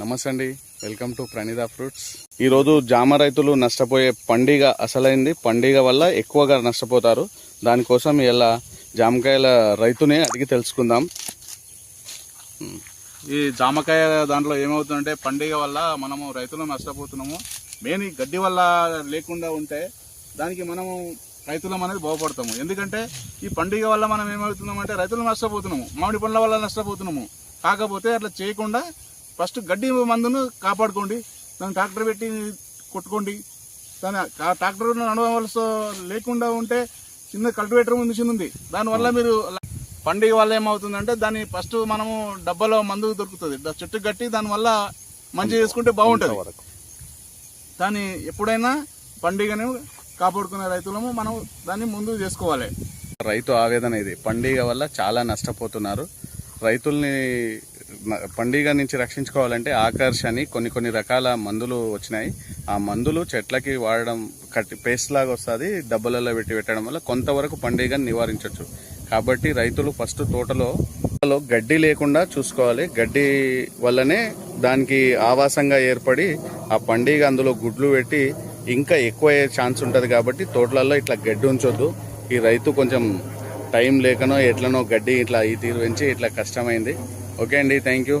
నమస్తే అండి, welcome to ప్రణీద fruits. ఈరోజు జామ రైతులు నష్టపోయే పండుగ అసలైంది. పండుగ వల్ల ఎక్కువగా నష్టపోతారు. దానికోసం ఇలా జామకాయల రైతుని అడిగి తెలుసుకుందాం. ఈ జామకాయ దాంట్లో ఏమవుతుందంటే పండుగ వల్ల మనము రైతులు నష్టపోతున్నాము. మెయిన్ ఈ గడ్డి వల్ల లేకుండా ఉంటే దానికి మనము రైతులం అనేది బాగుపడతాము. ఎందుకంటే ఈ పండుగ వల్ల మనం ఏమవుతున్నామంటే రైతులు నష్టపోతున్నాము, మామిడి పండ్ల వల్ల నష్టపోతున్నాము. కాకపోతే అట్లా చేయకుండా ఫస్ట్ గడ్డి మందును కాపాడుకోండి. దాన్ని ట్రాక్టర్ పెట్టి కొట్టుకోండి. దాని ట్రాక్టర్ నడవలసి లేకుండా ఉంటే చిన్న కల్టివేటర్ మిషన్ ఉంది. దానివల్ల మీరు పండుగ వల్ల ఏమవుతుందంటే దాన్ని ఫస్ట్ మనము డబ్బాలో మందు దొరుకుతుంది, చెట్టు కట్టి దానివల్ల మంచి చేసుకుంటే బాగుంటుంది. దాన్ని ఎప్పుడైనా పండుగను కాపాడుకునే రైతులము మనం దాన్ని ముందు చేసుకోవాలి. రైతు ఆవేదన ఇది. పండుగ వల్ల చాలా నష్టపోతున్నారు. రైతుల్ని పండుగ నుంచి రక్షించుకోవాలంటే ఆకర్షణ కొన్ని రకాల మందులు వచ్చినాయి. ఆ మందులు చెట్లకి వాడడం పేస్ట్ లాగా వస్తుంది. డబ్బులలో పెట్టడం వల్ల కొంతవరకు పండుగను నివారించవచ్చు. కాబట్టి రైతులు ఫస్ట్ తోటలో గడ్డి లేకుండా చూసుకోవాలి. గడ్డి వల్లనే దానికి ఆవాసంగా ఏర్పడి ఆ పండుగ అందులో గుడ్లు పెట్టి ఇంకా ఎక్కువ అయ్యే ఛాన్స్ ఉంటుంది. కాబట్టి తోటలలో ఇట్లా గడ్డి ఉంచొద్దు. ఈ రైతు కొంచెం టైం లేకనో ఎట్లనో గడ్డి ఇట్లా ఈ తీరు పెంచి ఇట్లా కష్టమైంది. ఓకే అండి, థ్యాంక్ యూ.